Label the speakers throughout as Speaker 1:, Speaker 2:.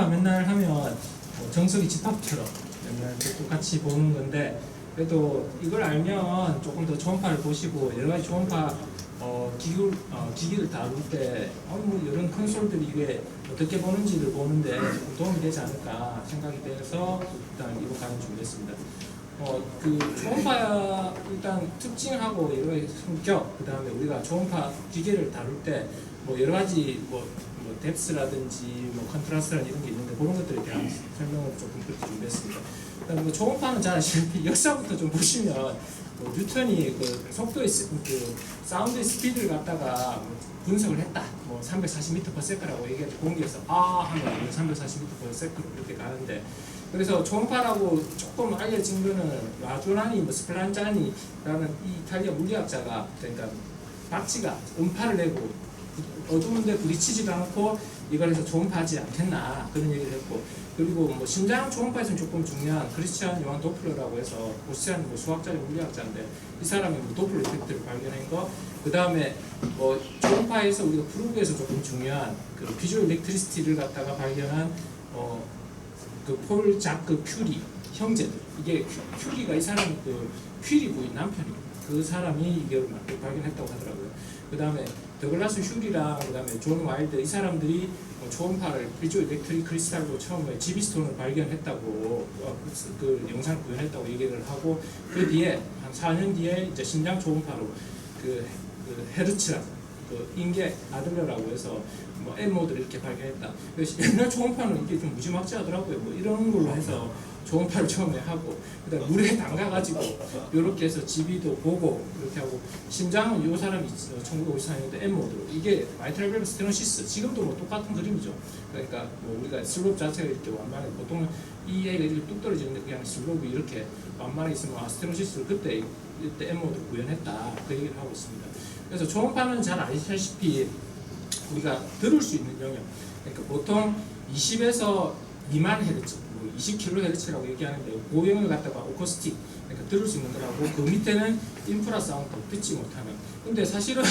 Speaker 1: 초음파 맨날 하면 뭐 정석이 집합처럼 맨날 똑같이 보는 건데, 그래도 이걸 알면 조금 더 초음파를 보시고 여러 가지 초음파 기기를 다룰 때 뭐 이런 컨솔들이 이게 어떻게 보는지를 보는데 도움이 되지 않을까 생각이 돼서 일단 이번 강의 준비했습니다. 그 초음파 일단 특징하고 여러 가지 성격, 그 다음에 우리가 초음파 기계를 다룰 때 뭐 여러 가지 뭐 뎁스라든지 뭐 컨트라스트라든지 이런 게 있는데 그런 것들에 대한 설명을 조금 그렇게 준비했습니다. 그다음에 뭐 초음파는 잘 아시다시피 역사부터 좀 보시면 뭐 뉴턴이 그 속도의 그 사운드의 스피드를 갖다가 뭐 분석을 했다. 뭐 340m/s라고 얘기해서 공기에서 하면 340m/s로 이렇게 가는데, 그래서 초음파라고 조금 알려진 거는 라조라니 뭐 스플란자니라는 이 이탈리아 물리학자가, 그러니까 박쥐가 음파를 내고 어두운데 부딪히지도 않고 이걸 해서 초음파하지 않겠나 그런 얘기를 했고, 그리고 뭐 심장 초음파에서는 조금 중요한 크리스티안 요한 도플러라고 해서 오스트리안 뭐 수학자의 물리학자인데 이 사람이 뭐 도플러 이펙트를 발견한 거, 그 다음에 뭐 초음파에서 우리가 프루브에서 조금 중요한 그 비주얼 일렉트리시티를 갖다가 발견한 그 폴 자크 큐리 형제들, 이게 큐리가 이 사람이 그 퀴리 부인 남편이고 그 사람이 이걸 발견했다고 하더라고요. 그 다음에 더글라스 휴리랑 그 다음에 존 와일드, 이 사람들이 초음파를 비주얼 일렉트릭 크리스탈로 처음에 지비스톤을 발견했다고 그 영상을 구현했다고 얘기를 하고, 그 뒤에 한 4년 뒤에 이제 심장 초음파로 그 헤르츠라 그 인계 아들러라고 해서 뭐 M모드를 이렇게 발견했다. 그래서 옛날 초음파는 이게 좀 무지막지하더라고요. 뭐 이런 걸로 해서 초음파를 처음에 하고, 그다음 물에 담가가지고 이렇게 해서 지비도 보고 이렇게 하고, 심장은 이 사람이 1954년도 M모드로, 이게 마이트랄 밸브 스테노시스, 지금도 뭐 똑같은 그림이죠. 그러니까 뭐 우리가 슬롭 자체가 이렇게 완만해, 보통은 이 애가 이렇게 뚝 떨어지는데 그냥 슬롭이 이렇게 완만해 있으면 스테노시스를 그때 M모드로 구현했다, 그 얘기를 하고 있습니다. 그래서 초음파는 잘 아시다시피 우리가 들을 수 있는 영역, 그러니까 보통 20에서 2만 헤르츠, 20kHz라고 얘기하는데 그 영역을 갖다가 오커스틱, 그러니까 들을 수 있는 거라고, 그 밑에는 인프라 사운드, 듣지 못하는. 근데 사실은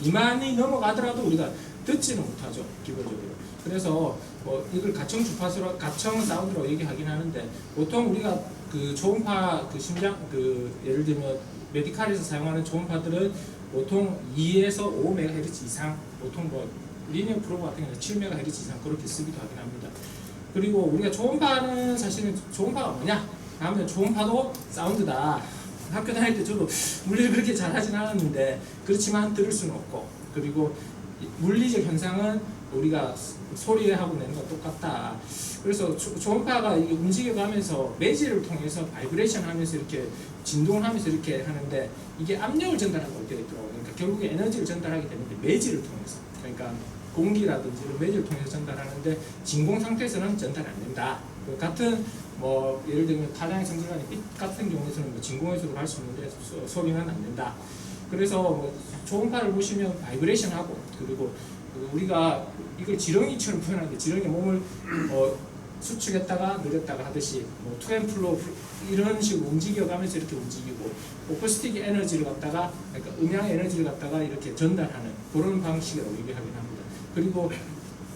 Speaker 1: 2만이 넘어가더라도 우리가 듣지는 못하죠, 기본적으로. 그래서 뭐 이걸 가청 주파수로, 가청 사운드라고 얘기하긴 하는데, 보통 우리가 그 초음파 그 심장 그 예를 들면 메디칼에서 사용하는 초음파들은 보통 2에서 5MHz 이상, 보통 뭐 리니어 프로브 같은 경우는 7MHz 이상 그렇게 쓰기도 하긴 합니다. 그리고 우리가 초음파는 사실은 초음파가 뭐냐 하면 초음파도 사운드다. 학교 다닐 때 저도 물리를 그렇게 잘하진 않았는데 그렇지만 들을 수는 없고, 그리고 물리적 현상은 우리가 소리하고 내는 거 똑같다. 그래서 초음파가 이게 움직여가면서 매질을 통해서 바이브레이션 하면서 이렇게 진동을 하면서 이렇게 하는데, 이게 압력을 전달하고 되어 있더라고요. 그러니까 결국에 에너지를 전달하게 되는데 매질을 통해서, 그러니까 공기라든지 이런 매질을 통해서 전달하는데 진공 상태에서는 전달이 안 된다. 같은 뭐 예를 들면 파장의 성질관이 빛 같은 경우에서는 뭐 진공에서도 갈 수 있는데 소리는 안 된다. 그래서 뭐 초음파를 보시면 바이브레이션하고, 그리고 우리가 이걸 지렁이처럼 표현하는데, 지렁이 몸을 수축했다가 늘렸다가 하듯이 뭐 투앤플로 이런 식으로 움직여가면서 이렇게 움직이고, 오커스틱 에너지를 갖다가, 그러니까 음향 에너지를 갖다가 이렇게 전달하는 그런 방식이라고 얘기하긴 합니다. 그리고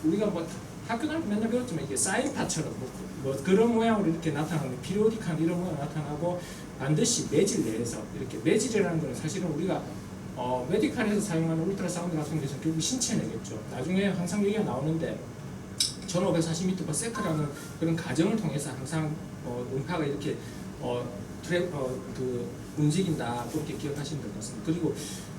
Speaker 1: 우리가 뭐 학교 다닐 때 맨날 배웠지만 이게 사인파처럼 뭐 그런 모양으로 이렇게 나타나는, 피리오딕한 이런 모양으로 나타나고, 반드시 매질 내에서 이렇게, 매질이라는 거는 사실은 우리가 메디칼에서 사용하는 울트라사운드 같은 경우에는 결국 신체 내겠죠. 나중에 항상 얘기가 나오는데 1540m/s라는 그런 가정을 통해서 항상 음파가 이렇게 움직인다, 그렇게 기억하시면 될 것 같습니다. 그리고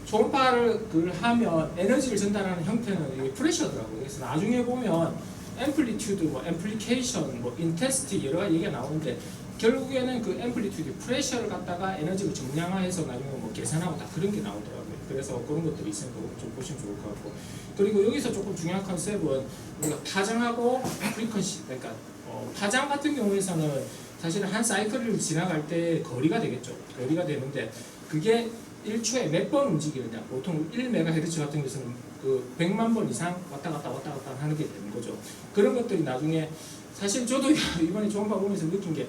Speaker 1: 초음파를 하면 에너지를 전달하는 형태는 이게 프레셔더라고요. 그래서 나중에 보면 앰플리튜드, 뭐 앰플리케이션, 뭐 인텐시티 여러 가지 얘기가 나오는데, 결국에는 그 앰플리튜드, 프레셔를 갖다가 에너지를 정량화해서 나중에 뭐 계산하고 다 그런 게 나오더라고요. 그래서 그런 것들이 있으니까 좀 보시면 좋을 것 같고, 그리고 여기서 조금 중요한 컨셉은 우리가 파장하고 프리퀀시, 그러니까 파장 같은 경우에서는 사실은 한 사이클을 지나갈 때 거리가 되겠죠. 거리가 되는데 그게 1초에 몇 번 움직이느냐, 보통 1MHz 같은 경우에는 그 100만 번 이상 왔다 갔다 하는 게 되는 거죠. 그런 것들이 나중에, 사실 저도 이번에 초음파 보면서 느낀 게,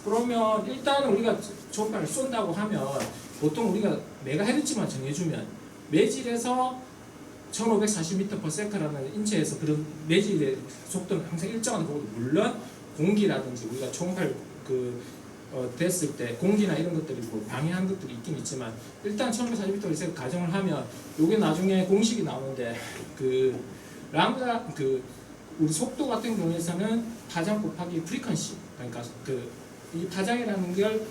Speaker 1: 그러면 일단 우리가 초음파를 쏜다고 하면 보통 우리가 메가헤르츠만 정해주면 매질에서 1540m/s라는 인체에서 그런 매질의 속도는 항상 일정한 거고, 물론 공기라든지 우리가 초음파를 됐을 때 공기나 이런 것들이 뭐 방해한 것들이 있긴 있지만, 일단 1540m/s 가정을 하면 요게 나중에 공식이 나오는데, 람다 우리 속도 같은 경우에서는 파장 곱하기 프리퀀시, 그러니까 이 파장이라는 걸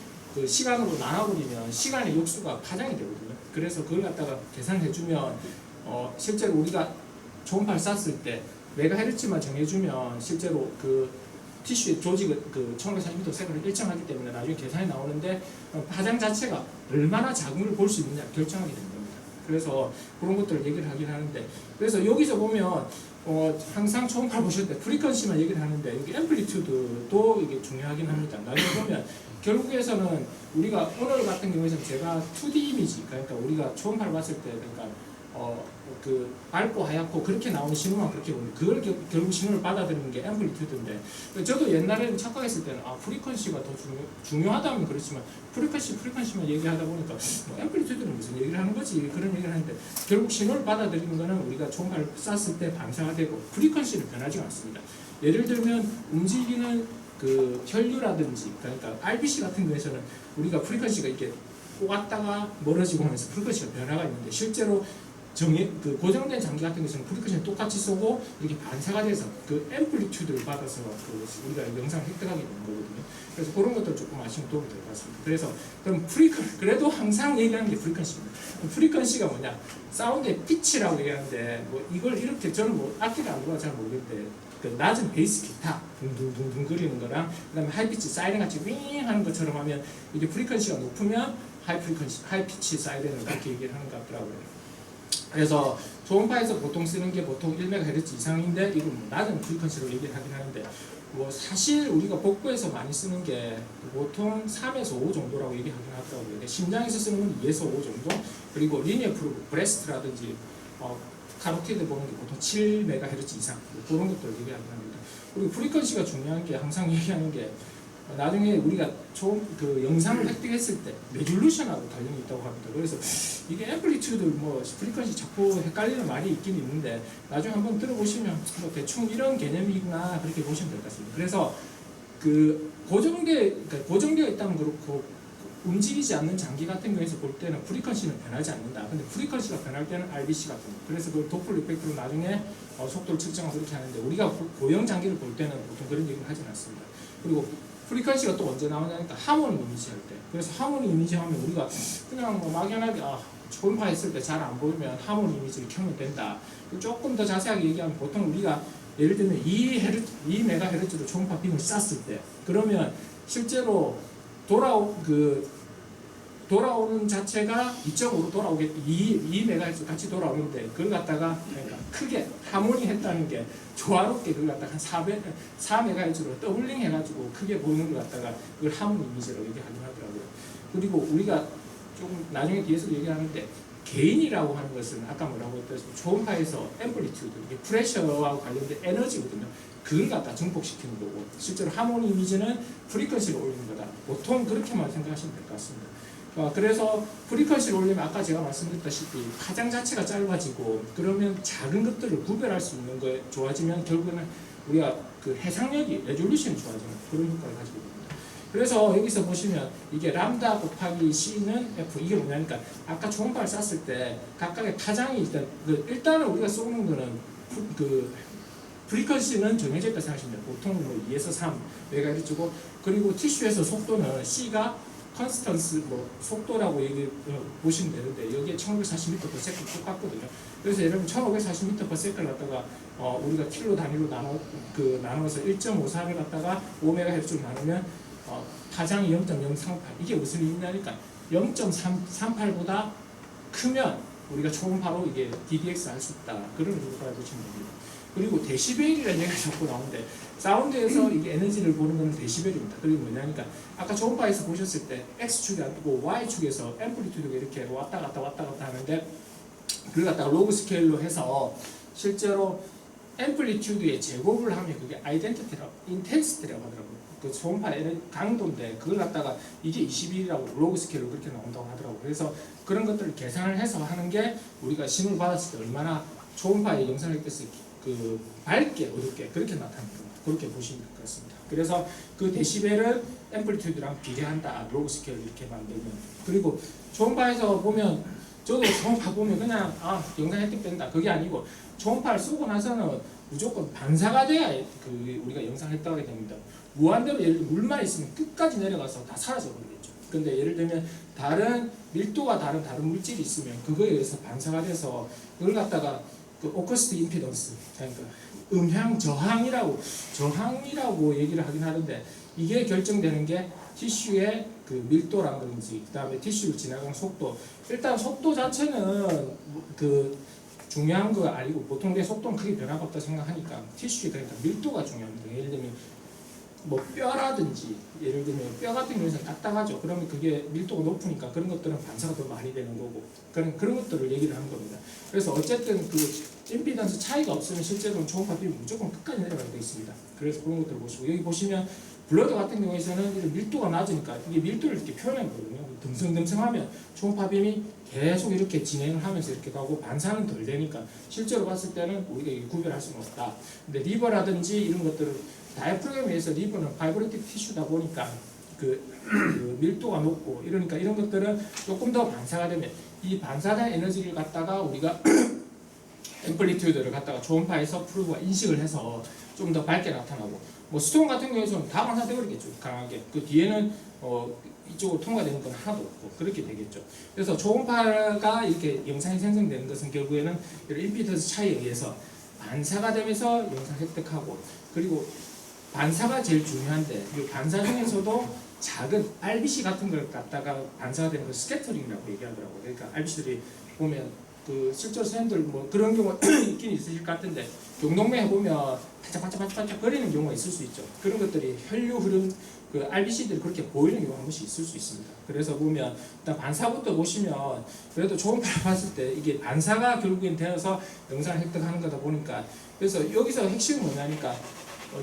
Speaker 1: 시간으로 나눠버리면 시간의 역수가 파장이 되거든요. 그래서 그걸 갖다가 계산해주면 실제로 우리가 초음파를 쐈을 때 메가헤르츠만 정해주면 실제로 티슈의 조직은 1540m/s를 일정하기 때문에 나중에 계산이 나오는데, 파장 자체가 얼마나 작은 걸 볼 수 있느냐 결정하게 되는 겁니다. 그래서 그런 것들을 얘기를 하긴 하는데, 그래서 여기서 보면 항상 초음파 보실 때 프리퀀시만 얘기를 하는데, 여기 앰플리튜드도 이게 중요하긴 합니다. 나중에 보면 결국에서는 우리가 오늘 같은 경우에는 제가 2D 이미지, 그러니까 우리가 초음파를 봤을 때, 그러니까 밝고 하얗고 그렇게 나오는 신호만 그렇게 보면 그걸 결국 신호를 받아들이는 게 앰플리튜드인데, 저도 옛날에는 착각했을 때는 프리퀀시가 더 중요하다면 그렇지만 프리퀀시만 얘기하다 보니까 뭐 앰플리튜드는 무슨 얘기를 하는 거지, 그런 얘기를 하는데, 결국 신호를 받아들이는 거는 우리가 초음파를 쐈을 때 반사가 되고 프리퀀시는 변하지 않습니다. 예를 들면 움직이는 혈류라든지, 그러니까 RBC 같은 경우에서는 우리가 프리퀀시가 이렇게 왔다가 멀어지고 하면서 프리퀀시가 변화가 있는데, 실제로 고정된 장기 같은 경우는 프리퀀시는 똑같이 쏘고 이렇게 반사가 돼서 앰플리튜드를 받아서 우리가 영상을 획득하게 되는 거거든요. 그래서 그런 것들 조금 아시면 도움이 될 것 같습니다. 그래서 그럼 그래도 항상 얘기하는 게 프리퀀시입니다. 프리퀀시가 뭐냐? 사운드의 피치라고 얘기하는데, 뭐 이걸 이렇게 저는 뭐 악기를 안 불어서 잘 모르겠는데, 낮은 베이스 기타 둥둥둥둥 거리는 거랑 그다음에 하이피치 사이렌 같이 윙 하는 것처럼 하면, 이게 프리퀀시가 높으면 하이피치 사이렌을 그렇게 얘기를 하는 것 같더라고요. 그래서 초음파에서 보통 쓰는 게 보통 1MHz 이상인데, 이건 뭐 낮은 프리퀀시로 얘기를 하긴 하는데, 뭐 사실 우리가 복부에서 많이 쓰는 게 보통 3에서 5 정도라고 얘기하긴 하더라고요. 심장에서 쓰는 건 2에서 5 정도, 그리고 리니어 프루브, 브레스트라든지 카로티드 보는 게 보통 7MHz 이상, 그런 것들을 얘기하긴 합니다. 그리고 프리퀀시가 중요한 게, 항상 얘기하는 게, 나중에 우리가 영상을 획득했을 때 레졸루션하고 관련이 있다고 합니다. 그래서 이게 앰플리튜드, 프리퀀시 자꾸 헷갈리는 말이 있긴 있는데, 나중에 한번 들어보시면 대충 이런 개념이구나 그렇게 보시면 될 것 같습니다. 그래서 고정되어 있다면 그렇고, 움직이지 않는 장기 같은 경우에서 볼 때는 프리퀀시는 변하지 않는다. 근데 프리퀀시가 변할 때는 RBC 같은 거. 그래서 도플러 이펙트로 나중에 속도를 측정하고 그렇게 하는데, 우리가 고형 장기를 볼 때는 보통 그런 얘기를 하진 않습니다. 그리고 프리퀀시가 또 언제 나오냐니까 하모니 이미지 할 때. 그래서 하모니 이미지 하면 우리가 그냥 막연하게 초음파 했을 때 잘 안 보이면 하모니 이미지를 켜면 된다. 조금 더 자세하게 얘기하면, 보통 우리가 예를 들면 2MHz로 초음파 빔을 쐈을 때, 그러면 실제로 돌아오는 자체가 2.5로 돌아오게 2MHz 같이 돌아오는데, 그걸 갖다가 그러니까 크게 하모니 했다는 게 조화롭게 그걸 갖다가 한 4MHz로 더블링 해가지고 크게 보이는 걸 갖다가 그걸 하모니 이미지라고 얘기하긴 하더라고요. 그리고 우리가 조금 나중에 뒤에서 얘기하는데, 게인이라고 하는 것은 아까 뭐라고 했듯이 초음파에서 앰플리튜드, 이게 프레셔와 관련된 에너지거든요. 그걸 갖다 증폭시키는 거고, 실제로 하모니 이미지는 프리퀀시를 올리는 거다. 보통 그렇게만 생각하시면 될 것 같습니다. 그래서 프리퀀시를 올리면 아까 제가 말씀드렸다시피 파장 자체가 짧아지고, 그러면 작은 것들을 구별할 수 있는 거에 좋아지면 결국에는 우리가 해상력이, 레졸루션이 좋아지는 그런 효과를 가지고 있습니다. 그래서 여기서 보시면 이게 람다 곱하기 C는 F, 이게 뭐냐니까, 아까 초음파를 쐈을 때 각각의 파장이 일단은 우리가 쏘는 거는 프리퀀시는 정해져 있다 생각하시면 돼요. 보통 2에서 3MHz고, 그리고 티슈에서 속도는 C가 컨스턴스 속도라고 보시면 되는데, 여기에 1540m/s 똑같거든요. 그래서 예를 들면 1540m/s를 갖다가 우리가 킬로 단위로 나눠서 1.54를 갖다가 5MHz로 나누면 파장이 0.038, 이게 무슨 의미냐니까 0.38보다 크면 우리가 초음파로 이게 DDX 할 수 있다, 그런 효과를 보시면 됩니다. 그리고 데시벨이라는 얘기가 자꾸 나오는데, 사운드에서 이게 에너지를 보는 건 데시벨입니다. 그게 뭐냐니까, 아까 초음파에서 보셨을 때 X축이 아니고 Y축에서 앰플리튜드가 이렇게 왔다 갔다 하는데, 그걸 갖다가 로그 스케일로 해서 실제로 앰플리튜드의 제곱을 하면 그게 인텐시티라고 하더라고요. 초음파의 강도인데, 그걸 갖다가 이게 21이라고 로그 스케일로 그렇게 나온다고 하더라고요. 그래서 그런 것들을 계산을 해서 하는 게, 우리가 신호를 받았을 때 얼마나 초음파의 영상을 획득해서 그 밝게 어둡게 그렇게 나타납니다. 그렇게 보시면 될 것 같습니다. 그래서 그 데시벨은 앰플리튜드랑 비례한다. 로그 스케일 이렇게 만들면. 그리고 초음파에서 보면 저도 초음파 보면 그냥 영상 획득된다 그게 아니고 초음파를 쓰고 나서는 무조건 반사가 돼야 그 우리가 영상 획득하게 됩니다. 무한대로 예를 들면 물만 있으면 끝까지 내려가서 다 사라져 버리겠죠. 근데 예를 들면 다른 밀도가 다른 물질이 있으면 그거에 의해서 반사가 돼서 그걸 갖다가 그 오커스틱 임피던스 그러니까 음향 저항이라고 얘기를 하긴 하는데 이게 결정되는 게 티슈의 그 밀도라든지 그다음에 티슈를 지나가는 속도. 일단 속도 자체는 그 중요한 거 아니고 보통 내 속도는 크게 변화가 없다 생각하니까 티슈에 그러니까 밀도가 중요합니다. 예를 들면 뭐 뼈라든지 예를 들면 뼈 같은 경우에는 딱딱하죠. 그러면 그게 밀도가 높으니까 그런 것들은 반사가 더 많이 되는 거고 그런 것들을 얘기를 하는 겁니다. 그래서 어쨌든 그 임피던스 차이가 없으면 실제로는 초음파 빔이 무조건 끝까지 내려가게 되어 있습니다. 그래서 그런 것들을 보시고 여기 보시면 블러드 같은 경우에는 이런 밀도가 낮으니까 이게 밀도를 이렇게 표현한 거거든요. 듬성듬성하면 초음파 빔이 계속 이렇게 진행을 하면서 이렇게 가고 반사는 덜 되니까 실제로 봤을 때는 우리가 이게 구별할 수는 없다. 근데 리버라든지 이런 것들을 다이프라그램에 의해서 리버는 파이브레틱 티슈다 보니까 그 밀도가 높고 이러니까 이런 것들은 조금 더 반사가 되면 이 반사된 에너지를 갖다가 우리가 앰플리튜드를 갖다가 초음파에서 프로브가 인식을 해서 좀 더 밝게 나타나고 뭐 스톤 같은 경우에는 다 반사되어 버리겠죠. 강하게 그 뒤에는 이쪽으로 통과되는 건 하나도 없고 그렇게 되겠죠. 그래서 초음파가 이렇게 영상이 생성되는 것은 결국에는 이런 임피던스 차이에 의해서 반사가 되면서 영상 획득하고 그리고 반사가 제일 중요한데 이 반사 중에서도 작은 RBC 같은 걸 갖다가 반사가 되는 걸 스캐터링이라고 얘기하더라고요. 그러니까 RBC들이 보면 그 실제로 선생님들 뭐 그런 경우 있긴 있으실 것 같은데 경동맥에 보면 반짝반짝 거리는 경우가 있을 수 있죠. 그런 것들이 혈류 흐름 그 RBC들이 그렇게 보이는 경우가 한 번씩 있을 수 있습니다. 그래서 보면 일단 반사부터 보시면 그래도 초음파를 봤을 때 이게 반사가 결국엔 되어서 영상을 획득하는 거다 보니까 그래서 여기서 핵심은 뭐냐니까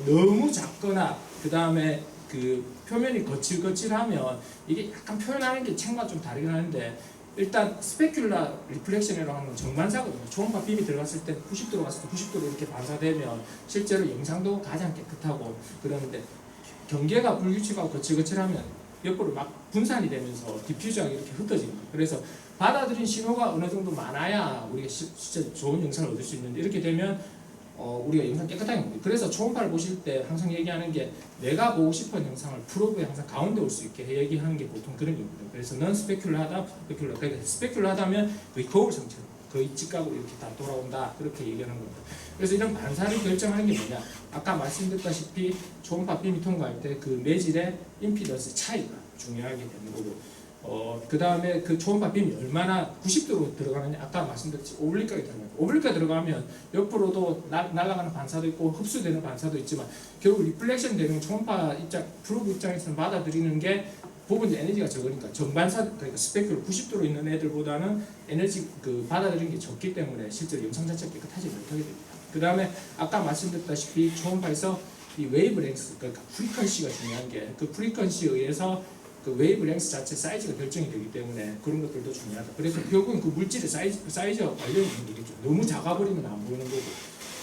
Speaker 1: 너무 작거나 그 다음에 그 표면이 거칠거칠하면 이게 약간 표현하는 게 책마다 좀 다르긴 하는데 일단 스페큘라 리플렉션이라고 하는 건 정반사거든요. 초음파 빔이 들어갔을 때 90도로 갔을 때 90도로 이렇게 반사되면 실제로 영상도 가장 깨끗하고 그러는데 경계가 불규칙하고 거칠거칠하면 옆으로 막 분산이 되면서 디퓨저하게 이렇게 흩어집니다. 그래서 받아들인 신호가 어느 정도 많아야 우리가 실제 좋은 영상을 얻을 수 있는데 이렇게 되면 우리가 영상 깨끗하게 봅니다. 그래서 초음파를 보실 때 항상 얘기하는 게 내가 보고 싶은 영상을 프로브에 항상 가운데 올 수 있게 얘기하는 게 보통 그런 겁니다. 그래서 넌 스페큘라하다, 그러니까 스페큘라하다면 거의 거울성처럼 거의 직각으로 이렇게 다 돌아온다 그렇게 얘기하는 겁니다. 그래서 이런 반사를 결정하는 게 뭐냐? 아까 말씀드렸다시피 초음파 빔이 통과할 때 그 매질의 임피던스 차이가 중요하게 되는 거고 그 다음에 그 초음파 빔이 얼마나 90도로 들어가느냐 아까 말씀드렸지 오블리크하게 들어가요. 오블리크하게 들어가면 옆으로도 날아가는 반사도 있고 흡수되는 반사도 있지만 결국 리플렉션 되는 초음파 입장 프로브 입장에서는 받아들이는 게 부분 에너지가 적으니까 정반사 그러니까 스펙ül 90도로 있는 애들보다는 에너지 그 받아들이는 게 적기 때문에 실제로 영상 자체가 깨끗하지 못하게 됩니다. 그 다음에 아까 말씀드렸다시피 초음파에서 이 웨이브랭스 그러니까 프리퀀시가 중요한 게 그 프리퀀시에 의해서 그 웨이브랭스 자체 사이즈가 결정이 되기 때문에 그런 것들도 중요하다. 그래서 결국은 그 물질의 사이즈와 관련이 있는 거겠죠. 너무 작아버리면 안 보이는 거고,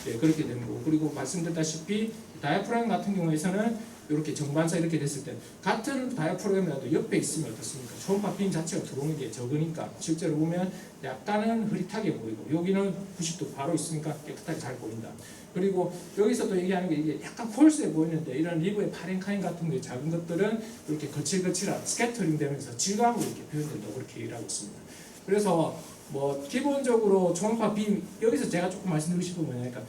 Speaker 1: 네, 그렇게 되는 거고. 그리고 말씀드렸다시피 다이아프라임 같은 경우에서는 이렇게 정반사 이렇게 됐을 때 같은 다이아프라임이라도 옆에 있으면 어떻습니까? 초음파 빔 자체가 들어오는 게 적으니까 실제로 보면 약간은 흐릿하게 보이고 여기는 90도 바로 있으니까 깨끗하게 잘 보인다. 그리고 여기서도 얘기하는 게 이게 약간 콜스해 보이는데 이런 리브의 파렌카인 같은 게 작은 것들은 이렇게 거칠거칠한 스캐터링 되면서 질감으로 이렇게 표현된다고 그렇게 얘기를 하고 있습니다. 그래서 뭐 기본적으로 초음파 빔 여기서 제가 조금 말씀드리고 싶은 건 뭐냐니까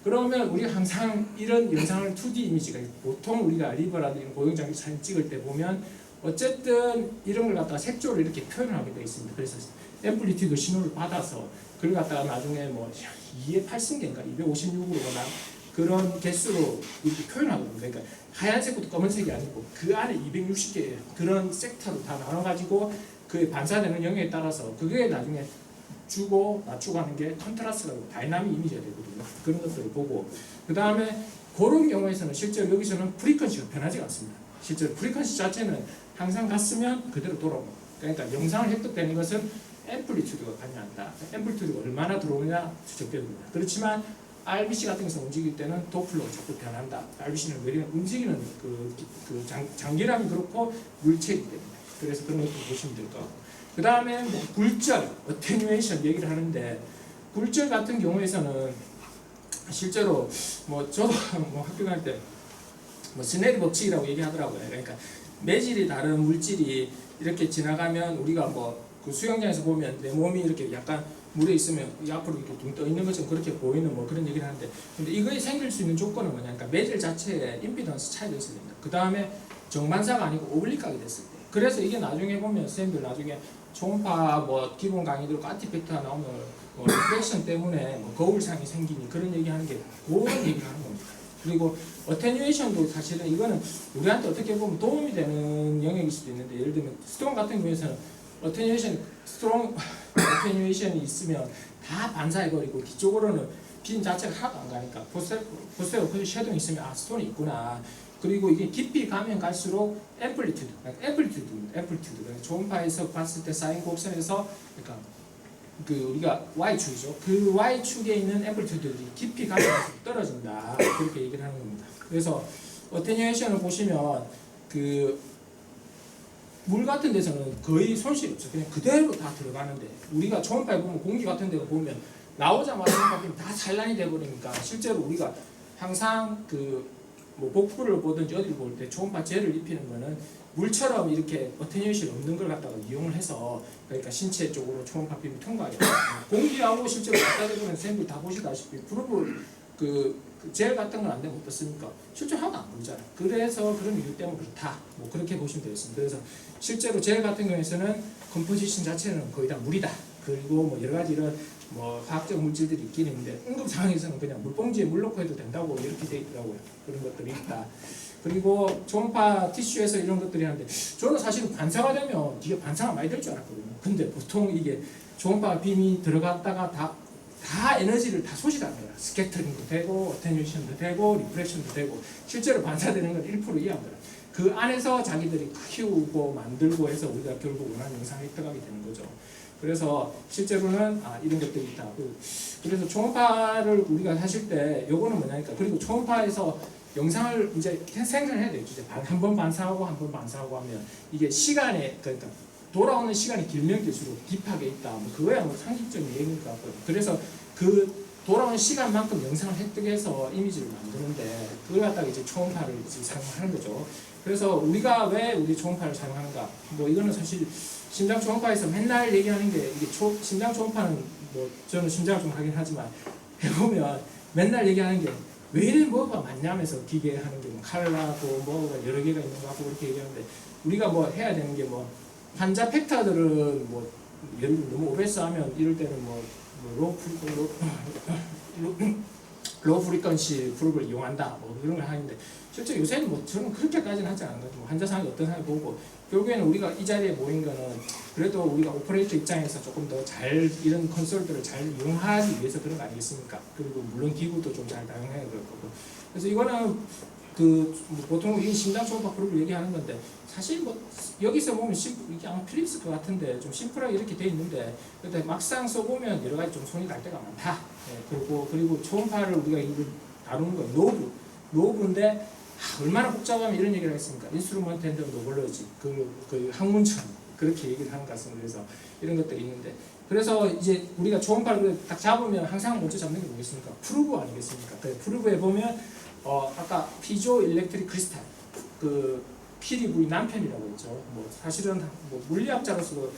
Speaker 1: 그러면 우리가 항상 이런 영상을 2D 이미지가 보통 우리가 리버라든지 고영장비 사진 찍을 때 보면 어쨌든 이런 걸 갖다가 색조를 이렇게 표현을 하게 되어 있습니다. 그래서 앰플리튜드 신호를 받아서 그걸 갖다가 나중에 뭐 2의 8승계인가 256으로나 그런 개수로 이렇게 표현하거든요. 그러니까 하얀색부터 검은색이 아니고 그 안에 260개의 그런 섹터로 다 나눠가지고 그 반사되는 영역에 따라서 그게 나중에 주고 낮추고 하는 게 컨트라스트라고 다이나믹 이미지가 되거든요. 그런 것들을 보고 그 다음에 그런 경우에서는 실제로 여기서는 프리퀀시가 변하지 않습니다. 실제로 프리퀀시 자체는 항상 갔으면 그대로 돌아옵니다. 그러니까 영상을 획득되는 것은 앰플리튜드가 관여한다. 앰플리튜드가 얼마나 들어오느냐 추적됩니다. 그렇지만 RBC 같은 경우서 움직일 때는 도플러 자꾸 변한다. RBC는 왜냐면 움직이는 장기람이 그렇고 물체이기 때문에. 그래서 그런 것도 보시면 될 것 같고. 그 다음에 뭐 굴절, 어테뉴에이션 얘기를 하는데, 굴절 같은 경우에서는 실제로 뭐 저도 뭐 학교 갈 때 뭐 스네일 법칙이라고 얘기하더라고요. 그러니까 매질이 다른 물질이 이렇게 지나가면 우리가 뭐 그 수영장에서 보면 내 몸이 이렇게 약간 물에 있으면 앞으로 이렇게 둥 떠 있는 것처럼 그렇게 보이는 뭐 그런 얘기를 하는데, 근데 이거에 생길 수 있는 조건은 뭐냐? 그러니까 매질 자체에 임피던스 차이가 있어야 됩니다. 그 다음에 정반사가 아니고 오블릭하게 됐을 때. 그래서 이게 나중에 보면 선생님들 나중에 초음파 뭐 기본 강의들 아티팩트가 나오면 뭐 리프렉션 때문에 뭐 거울상이 생기니 그런 얘기하는 게 그런 얘기를 하는 겁니다. 그리고 어테뉴에이션도 사실은 이거는 우리한테 어떻게 보면 도움이 되는 영역일 수도 있는데, 예를 들면 스트롱 같은 경우에서는 스트롱 어테뉴에이션이 있으면 다 반사해버리고 뒤쪽으로는 빈 자체가 하나도 안 가니까 보세요. 그 섀도우 있으면 아 스톤이 있구나. 그리고 이게 깊이 가면 갈수록 앰플리튜드입니다. 초음파에서 봤을 때 사인 곡선에서 그러니까 그 우리가 Y축이죠. 그 Y축에 있는 앰플리튜드들이 깊이 가면 떨어진다. 그렇게 얘기를 하는 겁니다. 그래서 어테뉴에이션을 보시면 그 물 같은 데서는 거의 손실이 없어요. 그냥 그대로 다 들어가는데, 우리가 초음파에 보면 공기 같은 데가 보면 나오자마자 다 산란이 돼버리니까 실제로 우리가 항상 그 뭐 복부를 보든지 어디를 볼 때 초음파 젤을 입히는 거는 물처럼 이렇게 어테뉴에이션 없는 걸 갖다가 이용을 해서, 그러니까 신체 쪽으로 초음파 빔이 통과하게 돼요. 공기하고 실제로 갖다 대보면 선생님들 다 보시다시피 프로브 젤 같은 건 안 되면 어떻습니까? 실제 하나도 안 보이잖아요. 그래서 그런 이유 때문에 그렇다. 뭐 그렇게 보시면 되겠습니다. 그래서 실제로 젤 같은 경우에서는 컴포지션 자체는 거의 다 물이다. 그리고 뭐 여러 가지 이런 뭐 화학적 물질들이 있긴 있는데, 응급 상황에서는 그냥 물봉지에 물 넣고 해도 된다고 이렇게 돼 있더라고요. 그런 것들이 있다. 그리고 초음파 티슈에서 이런 것들이 하는데, 저는 사실은 반사가 되면 이게 반사가 많이 될 줄 알았거든요. 근데 보통 이게 초음파 빔이 들어갔다가 다 에너지를 다 소실합니다. 스캐터링도 되고 어테뉴에이션도 되고 리프렉션도 되고, 실제로 반사되는 건 1% 이하입니다. 그 안에서 자기들이 키우고 만들고 해서 우리가 결국 원하는 영상을 획득하게 되는 거죠. 그래서 실제로는 이런 것들이 있다. 그래서 초음파를 우리가 하실 때 요거는 뭐냐니까, 그리고 초음파에서 영상을 이제 생산해야 돼요. 이제 한 번 반사하고 한 번 반사하고 하면 이게 시간에, 그러니까 돌아오는 시간이 길면 길수록 딥하게 있다. 뭐 그거야 뭐 상식적인 얘기인 것 같고요. 그래서 그 돌아오는 시간만큼 영상을 획득해서 이미지를 만드는데, 그걸 갖다가 이제 초음파를 이제 사용하는 거죠. 그래서 우리가 왜 우리 초음파를 사용하는가? 뭐 이거는 사실 심장 초음파에서 맨날 얘기하는 게, 이게 심장 초음파는 뭐 저는 심장을 좀 하긴 하지만 해보면 맨날 얘기하는 게 왜 이래 뭐가 많냐면서 기계하는 게 뭐 칼라고 뭐가 여러 개가 있는 거 같고 그렇게 얘기하는데, 우리가 뭐 해야 되는 게 뭐 환자 팩터들은 뭐 예를 들면 너무 오베스하면 이럴 때는 로우 프리퀀시 그룹을 이용한다 뭐 그런 걸 하는데, 실제 요새는 뭐 저는 그렇게까지는 하지 않는 거죠. 뭐 환자 상황이 어떤 상황을 보고, 결국에는 우리가 이 자리에 모인 거는 그래도 우리가 오퍼레이터 입장에서 조금 더 잘 이런 컨솔들을 잘 이용하기 위해서 그런 거 아니겠습니까? 그리고 물론 기구도 좀 잘 다용해야 될 거고. 그래서 이거는 뭐 보통 이 심장 초음파 그룹을 얘기하는 건데, 사실 뭐 여기서 보면 이게 아마 필립스 것 같은데 좀 심플하게 이렇게 돼 있는데, 근데 막상 써보면 여러 가지 좀 손이 갈 때가 많다. 그리고 초음파를 우리가 이걸 다루는 건 노브인데 얼마나 복잡하면 이런 얘기를 했습니까? 인스트루먼트 앤드 노볼로지, 그 학문처럼 그렇게 얘기를 하는 것 같습니다. 그래서 이런 것들이 있는데, 그래서 이제 우리가 초음파를 딱 잡으면 항상 먼저 잡는 게 뭐겠습니까? 프루브 아니겠습니까? 그 프루브에 보면 아까 피조 일렉트릭 크리스탈, 그 키리브의 남편이라고 했죠. 뭐 사실은 뭐 물리학자로서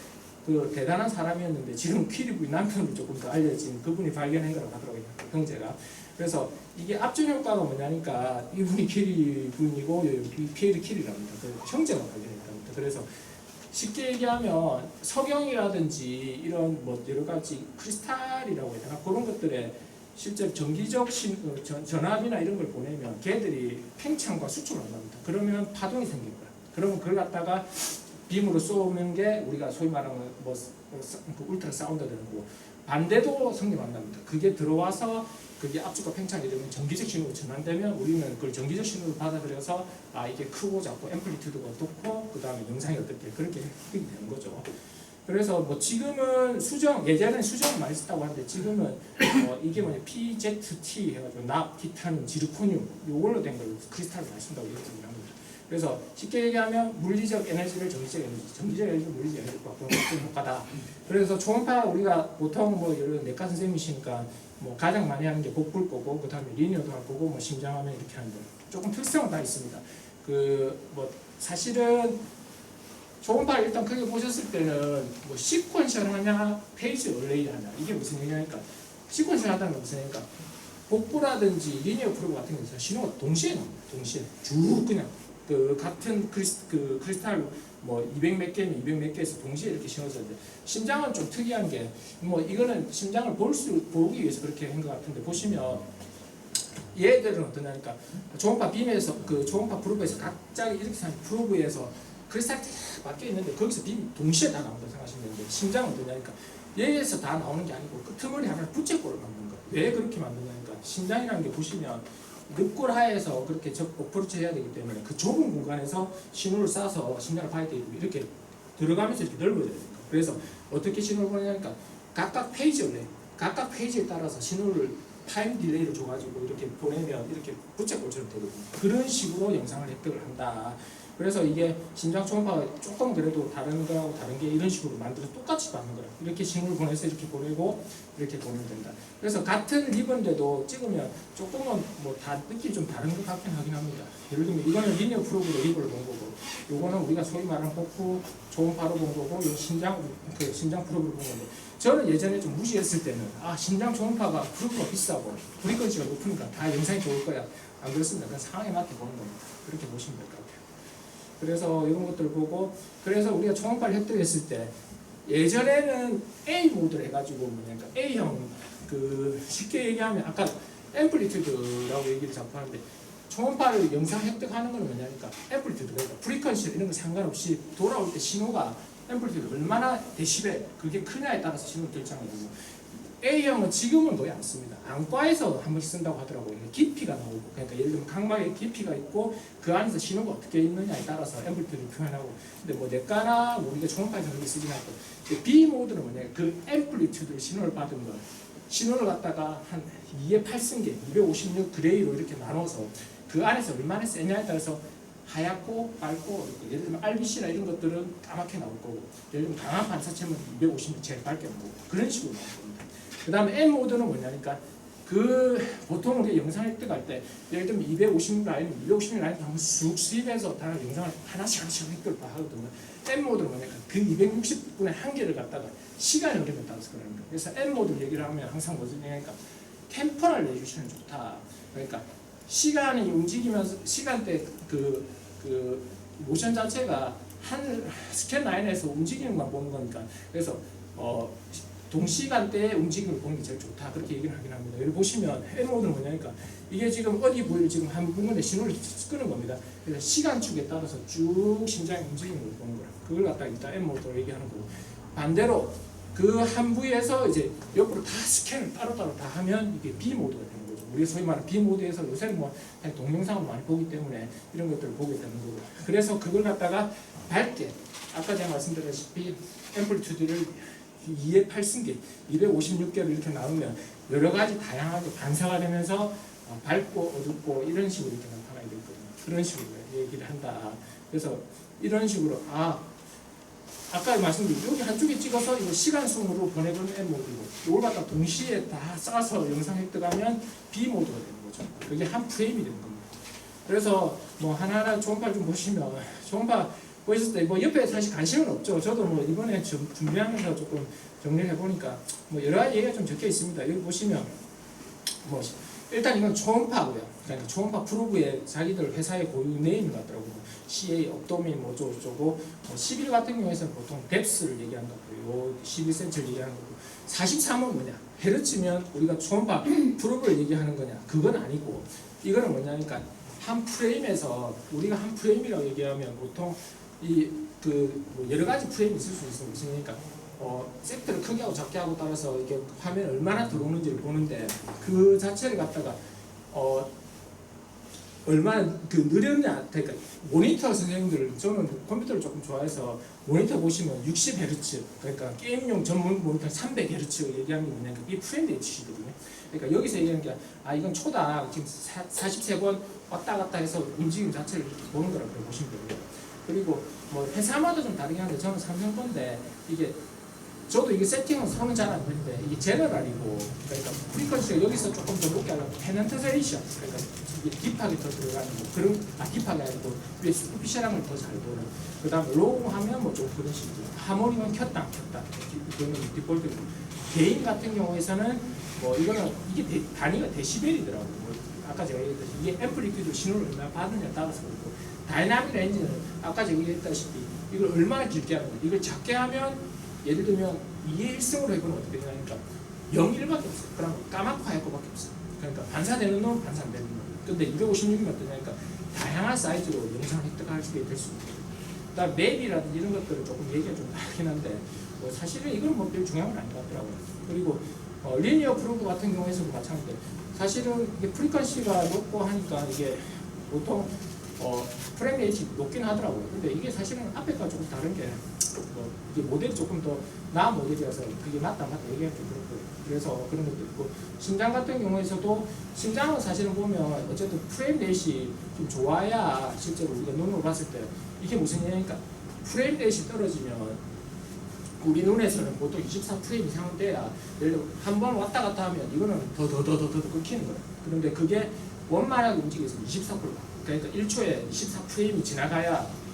Speaker 1: 그 대단한 사람이었는데 지금 키리브의 남편으로 조금 더 알려진 그분이 발견한 거라고 하더라고요. 형제가. 그래서 이게 압전 효과가 뭐냐니까, 이분이 키리분이고 이 피에르 키리랍니다. 그 형제가 발견했답니다. 그래서 쉽게 얘기하면 석영이라든지 이런 뭐 여러 가지 크리스탈이라고 해야 되나, 그런 것들에 실제 전기적 전압이나 이런 걸 보내면 걔들이 팽창과 수축을 한답니다. 그러면 파동이 생길 거야. 그러면 그걸 갖다가 빔으로 쏘는 게 우리가 소위 말하는 뭐 울트라 사운드 되는 거고, 반대도 성립한답니다. 그게 들어와서 그게 압축과 팽창이 되면 전기적 신호로 전환되면 우리는 그걸 전기적 신호로 받아들여서 이게 크고 작고 앰플리튜드가 높고 그 다음에 영상이 어떻게 그렇게 획득이 되는 거죠. 그래서 뭐 지금은 수정, 예전에는 수정을 많이 썼다고 하는데 지금은 이게 뭐냐 PZT 해가지고 납, 티타늄, 지르코늄 요걸로 된 걸로 크리스탈을 많이 쓴다고 얘기를 합니다. 그래서 쉽게 얘기하면 물리적 에너지를 정지적 에너지, 정지적 에너지를 물리적 에너지로 바꾸는 것도 효과다. 그래서 초음파 우리가 보통 뭐 여러 내과 선생님이시니까 뭐 가장 많이 하는 게 복부일 거고 그 다음에 리니어도 할 거고 뭐 심장하면 이렇게 하는데 조금 특성은 다 있습니다. 그 뭐 사실은 초음파를 일단 크게 보셨을 때는 뭐 시퀀셜 하냐 페이지 얼레이 하냐 이게 무슨 얘기냐니까 시퀀셜 하다는 건 무슨 얘기니까 복부라든지 리니어 프로브 같은 경우는 신호가 동시에 나옵니다. 동시에 쭉 그냥 그 같은 크리스탈 뭐 200 몇 개면 200 몇 개에서 동시에 이렇게 신호서는데 심장은 좀 특이한 게 뭐 이거는 심장을 보기 위해서 그렇게 한 것 같은데 보시면 얘들은 어떠냐니까 초음파 빔에서 그 초음파 프로브에서 각자 이렇게 생긴 프로브에서 크리스탈이 딱 박혀 있는데 거기서 빔이 동시에 다 나온다고 생각하시면 되는데 심장은 어떠냐니까 얘에서 다 나오는 게 아니고 끄트머리 하나를 부채꼴을 만든 거예요. 왜 그렇게 만드냐니까 심장이라는 게 보시면 늑골 하에서 그렇게 어프로치 해야 되기 때문에 그 좁은 공간에서 신호를 쏴서 심장을 파야 되고 이렇게 들어가면서 이렇게 넓어야 됩니다. 그래서 어떻게 신호를 보내냐니까 각각 페이지에 따라서 신호를 타임 딜레이를 줘가지고 이렇게 보내면 이렇게 부채꼴처럼 되거든요. 그런 식으로 영상을 획득을 한다. 그래서 이게 심장 초음파가 조금 그래도 다른 거하고 다른 게 이런 식으로 만들어서 똑같이 받는 거라. 이렇게 신호를 보내서 이렇게 보내고 이렇게 보내면 된다. 그래서 같은 리본데도 찍으면 조금은 뭐 다 느낌이 좀 다른 것 같긴 하긴 합니다. 예를 들면 이거는 리니어 프로브로 리본을 본 거고, 요거는 우리가 소위 말하는 복부 초음파로 본 거고, 요 심장 프로브로 본 건데, 저는 예전에 좀 무시했을 때는 심장 초음파가 프로브가 비싸고 브리퀀시가 높으니까 다 영상이 좋을 거야. 안 그렇습니다. 그냥 상황에 맞게 보는 겁니다. 그렇게 보시면 될 것 같아요. 그래서 이런 것들을 보고, 그래서 우리가 초음파를 획득했을 때 예전에는 A 모드를 해가지고 뭐냐니까 A형 쉽게 얘기하면 아까 앰플리튜드라고 얘기를 자꾸 하는데 초음파를 영상 획득하는 건 뭐냐니까 앰플리튜드 그러니까 프리퀀시 이런 거 상관없이 돌아올 때 신호가 앰플리튜드 얼마나 데시벨 그게 크냐에 따라서 신호를 결정하고 A형은 지금은 거의 안 씁니다. 안과에서 한 번씩 쓴다고 하더라고요. 깊이가 나오고, 그러니까 예를 들면 각막에 깊이가 있고 그 안에서 신호가 어떻게 있느냐에 따라서 앰플리튜드를 표현하고, 근데 뭐 내과나 우리가 초음파에서 그렇게 쓰진 않고, B 모드는 뭐냐, 그 앰플리튜드를 신호를 받은 거, 신호를 갖다가 한 2의 8승계, 256 그레이로 이렇게 나눠서 그 안에서 얼마나 세냐에 따라서 하얗고 빨고, 예를 들면 RBC나 이런 것들은 까맣게 나올 거고, 예를 들면 강한 반사체면 256 제일 밝게 나오고 그런 식으로 나올 겁니다. 그 다음에 M 모드는 뭐냐니까 보통 우리 영상 획득할 때 예를 들면 250 라인 한번 쑥 수입해서 다 영상을 하나씩 획득을 다 하거든요. M 모드는 뭐냐니까 그 260분의 한 개를 갖다가 시간의 흐름에 따라서 그러는 거예요. 그래서 M 모드 얘기를 하면 항상 무슨 얘기니까 템포럴 레주션이 좋다. 그러니까 시간이 움직이면서 시간대 그 모션 자체가 한 스캔 라인에서 움직이는 것만 보는 거니까 그래서 동시간대에 움직임을 보는 게 제일 좋다 그렇게 얘기를 하긴 합니다. 여기 보시면 M 모드는 뭐냐니까 이게 지금 어디 부위를 지금 한 부분에 신호를 끄는 겁니다. 그래서 시간축에 따라서 쭉 심장의 움직임을 보는 거라. 그걸 갖다 일단 M 모드로 얘기하는 거고, 반대로 그 한 부위에서 이제 옆으로 다 스캔을 따로따로 다 하면 이게 B 모드가 되는 거죠. 우리 소위 말하는 B 모드에서 요새는 뭐 동영상을 많이 보기 때문에 이런 것들을 보게 되는 거고, 그래서 그걸 갖다가 밝게 아까 제가 말씀드렸다시피 앰플리튜드를 2의 8승계 256개를 이렇게 나누면 여러 가지 다양하게 반사가 되면서 밝고 어둡고 이런 식으로 이렇게 나타나게 되거든요. 그런 식으로 얘기를 한다. 그래서 이런 식으로 아까 말씀드린 여기 한쪽에 찍어서 이거 시간 순으로 보내보는 M 모드고 이걸 갖다 동시에 다 싸서 영상 획득하면 B 모드가 되는 거죠. 그게 한 프레임이 되는 겁니다. 그래서 뭐 하나하나 초음파를 좀 보시면 초음파 보셨을 때 뭐 옆에 사실 관심은 없죠. 저도 뭐 이번에 준비하면서 조금 정리를 해보니까 뭐 여러 가지 얘기가 좀 적혀 있습니다. 여기 보시면 뭐 일단 이건 초음파고요. 그러니까 초음파 프로브에 자기들 회사의 고유 네임 같더라고요. CA, 업도민 뭐 어쩌고 11 같은 경우에는 보통 뎁스를 얘기하는 것 같고요. 11cm를 얘기하는 거고 43은 뭐냐? 헤르츠면 우리가 초음파 프로브를 얘기하는 거냐? 그건 아니고 이거는 뭐냐니까 한 프레임에서 우리가 한 프레임이라고 얘기하면 보통 뭐 여러 가지 프레임이 있을 수 있으니까 섹트를 크게 하고 작게 하고 따라서 이게 화면에 얼마나 들어오는지를 보는데 그 자체를 갖다가 얼마나 그 느렸냐. 그러니까 모니터 선생님들, 저는 컴퓨터를 조금 좋아해서 모니터 보시면 60Hz, 그러니까 게임용 전문 모니터 300Hz 얘기하는 게 뭐냐면 이게 프레임 레이트거든요. 그러니까 여기서 얘기하는 게 이건 초당 지금 43번 왔다 갔다 해서 움직임 자체를 이렇게 보는 거라고 보시면 됩니다. 그리고 뭐 회사마다 좀 다르긴 한데 저는 삼성 건데 이게 저도 이게 세팅은 손은 잘 안 되는데 이게 제너럴이고, 그러니까 프리퀀시가 여기서 조금 더 높게 하려면 페넌트레이션, 그러니까 이게 딥하게 더 들어가는 뭐 그런 딥하게 아니고 위에 슈퍼피셜한 걸 더 잘 보는. 그 다음에 로우 하면 뭐 좀 그런 식으로 하모닉은 켰다 안 켰다 그거는 디폴트고. 개인 같은 경우에서는 뭐 이거는 이게 단위가 데시벨이더라고. 뭐 아까 제가 얘기했듯이 이게 앰플리튜드 신호를 얼마나 받느냐에 따라서 그렇고, 다이나믹 렌즈는 아까 제가 얘기했다시피 이걸 얼마나 길게 하는 거야. 이걸 작게 하면 예를 들면 2의 1승으로 해보면 어떻게 되냐니까 0, 1밖에 없어요. 그러면 까맣고 하얗고밖에 없어요. 그러니까 반사되는 놈, 반사 안 되는 놈. 근데 256이면 어떠냐니까 다양한 사이즈로 영상을 획득할 수 있게 될 수 있고, 그다음 맵이라든지 이런 것들은 조금 얘기가 좀 다르긴 한데 뭐 사실은 이건 뭐 별 중요한 건 아닌 것 같더라고요. 그리고 리니어 프로브 같은 경우에서도 마찬가지인데 사실은 이게 프리퀀시가 높고 하니까 이게 보통 프레임 레이트 높긴 하더라고요. 근데 이게 사실은 앞에가 조금 다른 게 뭐 이게 모델이 조금 더 나은 모델이어서 그게 맞다 얘기하기 좀 그렇고, 그래서 그런 것도 있고, 심장 같은 경우에서도 심장은 사실은 보면 어쨌든 프레임 레이트이 좀 좋아야 실제로 우리가 눈으로 봤을 때 이게 무슨 얘기냐니까 프레임 레이트이 떨어지면 우리 눈에서는 보통 24프레임 이상은 돼야 예를 들어 한 번 왔다 갔다 하면 이거는 더 끊기는 거예요. 그런데 그게 원만하게 움직여서 24%, 그러니까 1초에 24프레임이 지나가야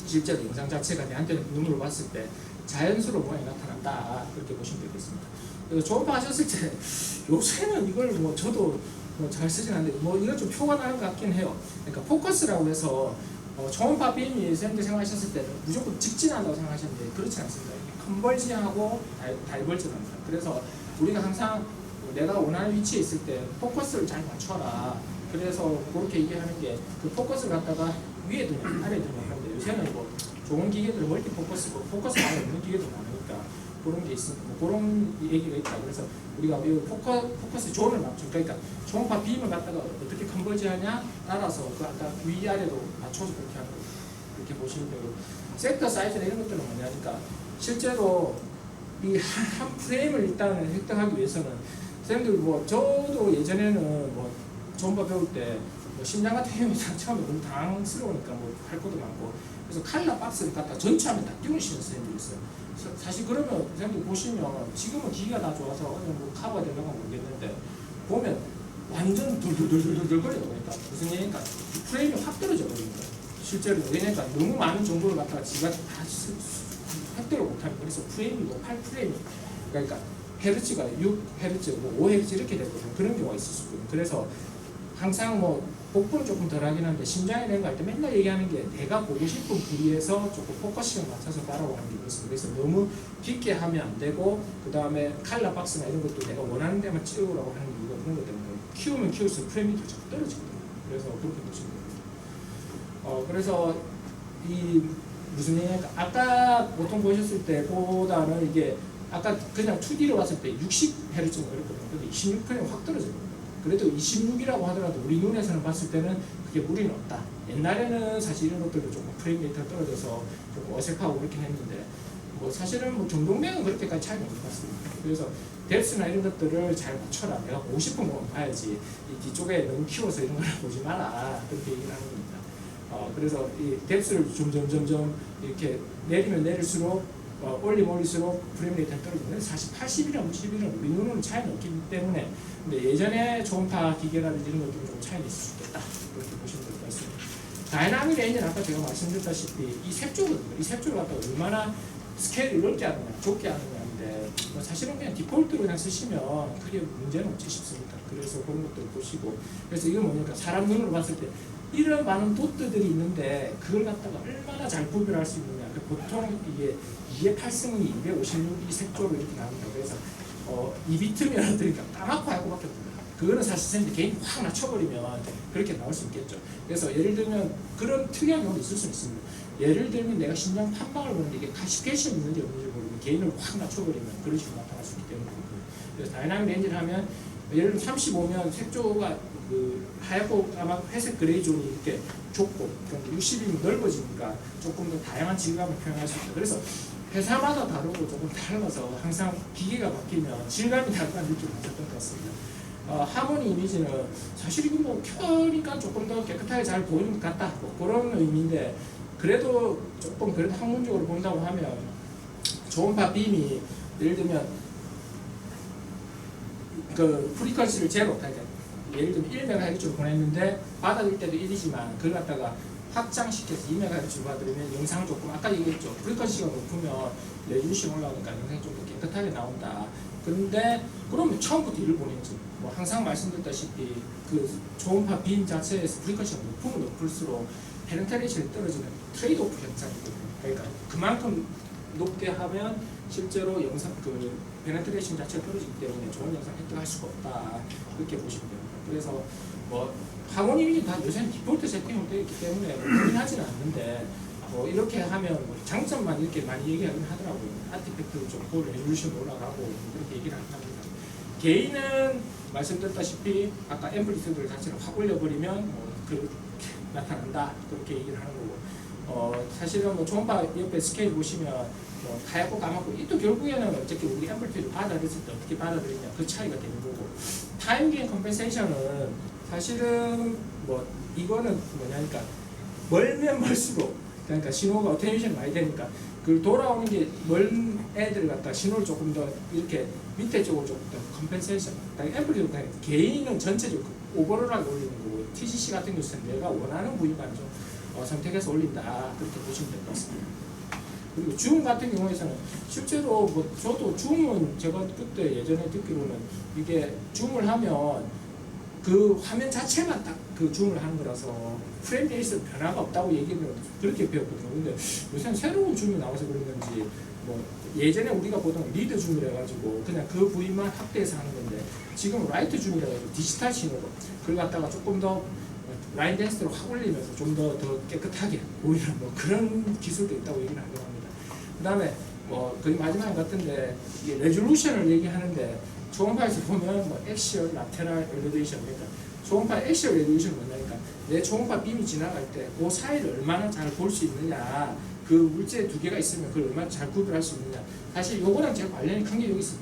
Speaker 1: 실제로 영상 자체가 내한테 눈으로 봤을 때 자연스러운 모양이 나타난다, 그렇게 보시면 되겠습니다. 그래서 초음파 하셨을 때 요새는 이걸 뭐 저도 뭐 잘 쓰진 않는데 뭐 이건 좀 표가 나는 것 같긴 해요. 그러니까 포커스라고 해서 초음파 빔이 선생님들 생각하셨을 때는 무조건 직진한다고 생각하셨는데 그렇지 않습니다. 컨버지하고 다이버지를 합니다. 그래서 우리가 항상 내가 원하는 위치에 있을 때 포커스를 잘 맞춰라. 그래서 그렇게 얘기하는 게 그 포커스를 갖다가 위에 두냐 아래에 두냐 하는데, 요새는 뭐 좋은 기계들 멀티 포커스고 포커스 안에 없는 기계도 많으니까 그런 게 있으니까 뭐 그런 얘기가 있다. 그래서 우리가 이 포커스 존을 맞춰, 그러니까 초음파 빔을 갖다가 어떻게 컨버지하냐 따라서 그 아까 위아래로 맞춰서 그렇게 하는 거예요. 이렇게 보시면 되고, 섹터 사이즈나 이런 것들은 뭐냐니까 실제로 이 한 프레임을 일단은 획득하기 위해서는 선생님들 뭐 저도 예전에는 뭐 초음파 배울 때 뭐 심장 같은 경우는 처음에 너무 당황스러우니까 뭐 할 것도 많고, 그래서 칼라 박스를 갖다 전체 화면 다 띄우시는 선생님들이 있어요. 사실 그러면 선생님 보시면 지금은 기기가 다 좋아서 뭐 커버가 되려고 모르겠는데 보면 완전 돌돌돌돌돌 거려요. 그러니까 무슨 얘기니까 프레임이 확 떨어져 버리는 거예요. 실제로 왜냐니까 너무 많은 정보를 갖다가 지가 다 획득을 못하는, 그래서 프레임이고 8프레임이 그러니까 헤르츠가 6헤르츠, 뭐 5헤르츠 이렇게 되거든요. 그런 경우가 있을 수 있거든요. 그래서 항상 뭐 복부는 조금 덜하긴 한데 심장에 대한 거 할 때 맨날 얘기하는 게 내가 보고 싶은 부위에서 조금 포커싱을 맞춰서 따라오는 게 있어요. 그래서 너무 깊게 하면 안 되고, 그 다음에 칼라 박스나 이런 것도 내가 원하는 데만 찍으라고 하는 이유가 그런 것 때문에 키우면 키울수록 프레임이 더 자꾸 떨어지거든요. 그래서 그렇게 보시면 됩니다. 그래서 이 무슨 얘기냐니까 아까 보통 보셨을 때보다는 이게 아까 그냥 2D로 봤을 때 60Hz가 그랬거든요. 근데 26프레임 확 떨어져요. 그래도 26이라고 하더라도 우리 눈에서는 봤을 때는 그게 무리는 없다. 옛날에는 사실 이런 것들도 조금 프레임 레이트가 떨어져서 조금 어색하고 그렇긴 했는데 뭐 사실은 뭐 정동맥은 그렇게까지 차이가 없는 것 같습니다. 그래서 뎁스나 이런 것들을 잘 맞춰라. 내가 보고 싶은 것만 봐야지 이 뒤쪽에 너무 키워서 이런 걸 보지 마라. 그렇게 얘기를 하는 겁니다. 그래서 이 뎁스를 점점 이렇게 내리면 내릴수록 올리면 올릴수록 프레임 레이트가 떨어지는데 사실 80이랑 60이랑 우리 눈으로는 차이는 없기 때문에, 근데 예전에 초음파 기계라든지 이런 것들은 좀 차이가 있을 수 있겠다, 그렇게 보시면 될 것 같습니다. 다이나믹 렌즈는 아까 제가 말씀드렸다시피 이 색조거든요. 이 색조를 갖다가 얼마나 스케일을 넓게 하느냐 좁게 하느냐인데 뭐 사실은 그냥 디폴트로 그냥 쓰시면 크게 문제는 없지 싶습니다. 그래서 그런 것들 보시고, 그래서 이건 뭐냐니까 사람 눈으로 봤을 때 이런 많은 도트들이 있는데 그걸 갖다가 얼마나 잘 구별할 수 있느냐. 보통 이게 2의 8승이 256이 색조로 이렇게 나옵니다. 그래서 이 비트면 그러니까 까맣고 하고밖에 없습니다. 그거는 사실 선생님들 개인이 확 낮춰버리면 그렇게 나올 수 있겠죠. 그래서 예를 들면 그런 특이한 경우도 있을 수 있습니다. 예를 들면 내가 심장 판방을 보는데 이게 가시페이션 있는지 없는지 모르면 개인을 확 낮춰버리면 그런 식으로 나타날 수 있기 때문에. 그래서 다이나믹 렌즈를 하면 예를 들면 35면 색조가 그 하얗고 아마 회색 그레이 존이 이렇게 좁고 60이면 넓어지니까 조금 더 다양한 질감을 표현할 수 있다. 그래서 회사마다 다르고 조금 달라서 항상 기계가 바뀌면 질감이 다르다는 느낌을 받았던 것 같습니다. 하모니 이미지는 사실 이거 뭐 켜니까 조금 더 깨끗하게 잘 보이는 것 같다, 뭐 그런 의미인데, 그래도 조금 그래도 학문적으로 본다고 하면 초음파 빔이 예를 들면 그 프리퀀시를 제로, 예를 들면 1MHz로 보냈는데 받아들일 때도 1이지만 그걸 갖다가 확장시켜서 2MHz로 받으면 영상 조금 아까 얘기했죠. 프리퀀시가 높으면 레졸루션 올라오니까 영상이 좀 더 깨끗하게 나온다. 그런데 그러면 처음부터 1을 보내지. 뭐 항상 말씀드렸다시피 그 초음파 빔 자체에서 프리퀀시가 높으면 높을수록 페네트레이션이 떨어지는 트레이드오프 현상이거든요. 그러니까 그만큼 높게 하면 실제로 영상 그 페네트레이션 자체가 떨어지기 때문에 좋은 영상 획득할 수가 없다, 그렇게 보시면 됩니다. 그래서 뭐 하모니 이미지 다 요새는 디폴트 세팅으로 되어 있기 때문에 고민하지는 않는데, 뭐 이렇게 하면 뭐 장점만 이렇게 많이 얘기하긴 하더라고요. 아티팩트도 좋고 레졸루션도 올라가고 그렇게 얘기를 합니다. 개인은 말씀드렸다시피 아까 앰플리튜드 자체를 확 올려버리면 그렇게 나타난다, 그렇게 얘기를 하는 거고, 사실은 뭐 초음파 옆에 스케일 보시면 하얗고 까맣고, 이또 결국에는 어쨌든 우리 앰플리튜드 받아들였을 때 어떻게 받아들이냐, 그 차이가 되는 거고, 타임 게인 컴펜세이션은 사실은 뭐 이거는 뭐냐니까 멀면 멀수록, 그러니까 신호가 어테인션이 많이 되니까 그 돌아오는 게 먼 애들 갖다 신호를 조금 더 이렇게 밑에 쪽으로 조금 더 컴펜세이션, 앰플리튜드 개인은 전체적으로 오버롤하게 올리는 거고, TGC 같은 경우는 내가 원하는 부위만 좀 선택해서 올린다, 그렇게 보시면 될 것 같습니다. 그리고 줌 같은 경우에서는 실제로 뭐 저도 줌은 제가 그때 예전에 듣기로는 이게 줌을 하면 그 화면 자체만 딱 그 줌을 하는 거라서 프레임 레이스 변화가 없다고 얘기를 그렇게 배웠거든요. 근데 요새는 새로운 줌이 나와서 그런 건지, 뭐 예전에 우리가 보던 리드 줌이라 가지고 그냥 그 부위만 확대해서 하는 건데, 지금 라이트 줌이라 가지고 디지털 신호로 그걸 갖다가 조금 더 라인 덴스티를 확 올리면서 좀 더 깨끗하게 보이는 뭐 그런 기술도 있다고 얘기를 하려고 합니다. 그 다음에 뭐 거의 마지막 같은데, 이게 레졸루션을 얘기하는데 초음파에서 보면 뭐 액시얼, 라테랄, 엘리베이션, 그러니까 초음파 액시얼 레졸루션은 뭐냐니까 내 초음파 빔이 지나갈 때 그 사이를 얼마나 잘 볼 수 있느냐, 그 물체 두 개가 있으면 그걸 얼마나 잘 구별할 수 있느냐. 사실 요거랑 제가 관련이 큰 게 여기 있어요.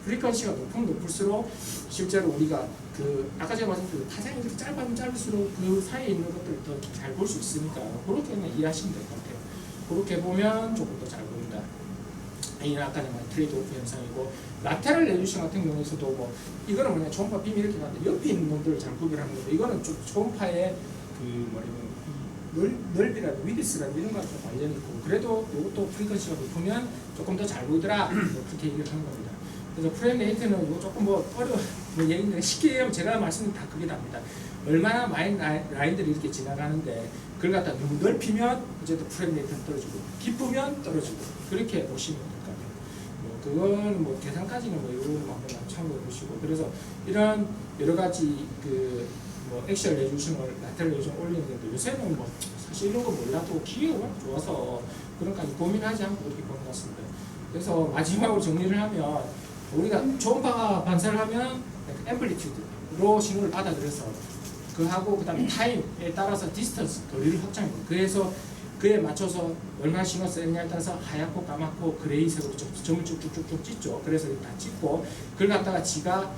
Speaker 1: 프리퀀시가 높으면 높을수록 실제로 우리가 그 아까 제가 말씀드린 파장이 이렇게 짧으면 짧을수록 그 사이에 있는 것들을 더 잘 볼 수 있으니까 그렇게 그냥 이해하시면 될 것 같아요. 그렇게 보면 조금 더 잘 보인다. 이는 아까 내가 트레이드 오프 현상이고, 라테럴 레졸루션 같은 경우에서도 뭐 이거는 뭐냐, 초음파 빔이 이렇게 가는데 옆에 있는 놈들을 잘 구별하는 건데, 이거는 좀 초음파의 그 뭐냐면 넓이라든 위드스라든 이런 것과 관련이 있고, 그래도 이것도 프리퀀시가 높으면 조금 더 잘 보이더라, 뭐 그렇게 얘기를 하는 겁니다. 그래서 프레임 레이트는 이거 조금 뭐 뭐 얘기인데 쉽게 얘기하면 제가 말씀드린 다 그게 답니다. 얼마나 많은 라인들이 이렇게 지나가는데 그걸 갖다 너무 넓히면 어쨌든 프레임 레이트는 떨어지고 깊으면 떨어지고, 그렇게 보시면 될 것 같아요. 뭐 그거는 뭐 계산까지는 뭐 이런 거 한번 참고해 보시고, 그래서 이런 여러 가지 그 뭐 액션 레졸루션을 라테럴 레졸루션 올리는데, 요새는 뭐 사실 이런 거 몰라도 기계가 워낙 좋아서 그런까지 고민하지 않고 그렇게 보는 것 같습니다. 그래서 마지막으로 정리를 하면, 우리가 초음파가 반사를 하면 앰플리튜드로 신호를 받아들여서 그하고 그다음에 타임에 따라서 디스턴스, 거리를 확장해요. 그래서 그에 맞춰서 얼마나 신호 쓰느냐에 따라서 하얗고 까맣고 그레이색으로 점을 쭉쭉쭉쭉 찢죠. 그래서 다 찢고 그걸 갖다가 지가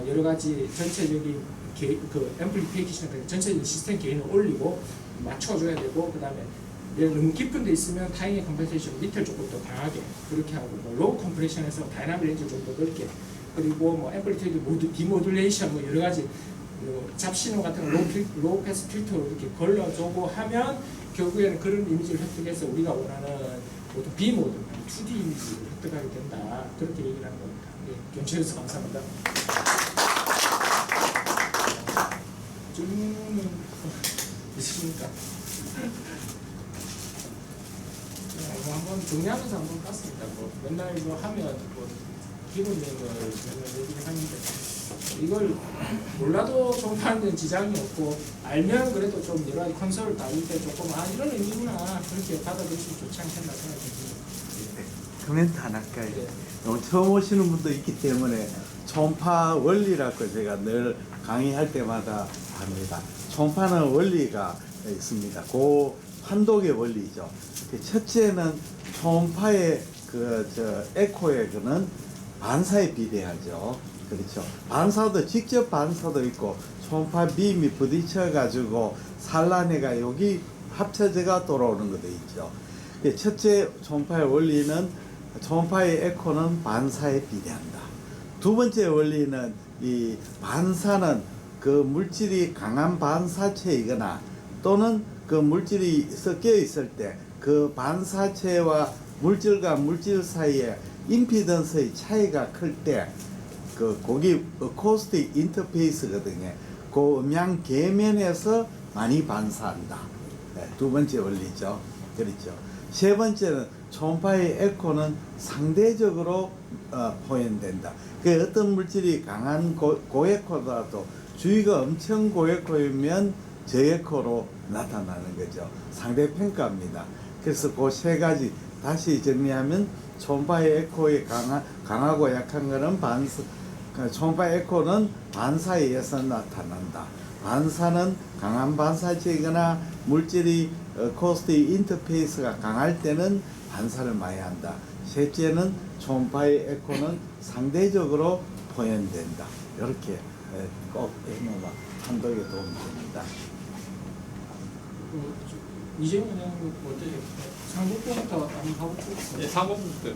Speaker 1: 여러 가지 전체적인 그 앰플리피케이션, 전체적인 시스템 게인을 올리고 맞춰줘야 되고, 그다음에 너무 깊은 데 있으면 타임의 컴펜세이션 밑을 조금 더 강하게 그렇게 하고, 뭐 로우 컴프레션에서 다이나믹 렌즈를 좀 더 넓게, 그리고 뭐 앰플리튜드 디모듈레이션, 뭐 여러 가지 잡신호 같은 거 로우 패스 필터로 이렇게 걸러주고 하면 결국에는 그런 이미지를 획득해서 우리가 원하는 보통 B모드, 2D 이미지를 획득하게 된다, 그렇게 얘기를 하는 겁니다. 예, 경청해주셔서 감사합니다. 질문은 있으십니까? 한번 정리하면서 한번 봤습니다. 뭐 맨날 이거 하면 뭐 기본적인 걸 맨날 얘기를 하는데, 이걸 몰라도 초음파하는 데는 지장이 없고, 알면 그래도 좀 여러 가지 컨셉을 다룰 때 조금 이런 의미구나, 그렇게 받아들이시면 좋지 않겠나 생각이 듭니다.
Speaker 2: 코멘트 하나 할까요?
Speaker 1: 네.
Speaker 2: 처음 오시는 분도 있기 때문에 초음파 원리라고 제가 늘 강의할 때마다 합니다. 초음파는 원리가 있습니다. 그 판독의 원리죠. 첫째는 초음파의 에코의 그는 반사에 비례하죠. 그렇죠. 반사도 직접 반사도 있고 초음파 빔이 부딪혀 가지고 산란해가 여기 합쳐져가 돌아오는 것도 있죠. 첫째 초음파의 원리는 초음파의 에코는 반사에 비례한다. 두 번째 원리는 이 반사는 그 물질이 강한 반사체이거나 또는 그 물질이 섞여 있을 때 그 반사체와 물질과 물질 사이에 임피던스의 차이가 클 때 거기 어코스틱 인터페이스거든요. 그 음향 계면에서 많이 반사한다. 네, 두 번째 원리죠. 그렇죠. 세 번째는 초음파의 에코는 상대적으로 표현된다. 그 어떤 물질이 강한 고에코라도 주위가 엄청 고에코이면 저에코로 나타나는 거죠. 상대평가입니다. 그래서 그 세 가지 다시 정리하면 초음파의 에코의 강하고 약한 것은 초음파 에코는 반사에 의해서 나타난다. 반사는 강한 반사체이거나 물질이 코스틱 인터페이스가 강할 때는 반사를 많이 한다. 셋째는 초음파의 에코는 상대적으로 표현된다. 이렇게 꼭 해놓으면 판독에 도움이 됩니다.
Speaker 1: 이재용 원장님 어떠세요? 상국부부터 한번 가보죠.
Speaker 3: 예, 상공부터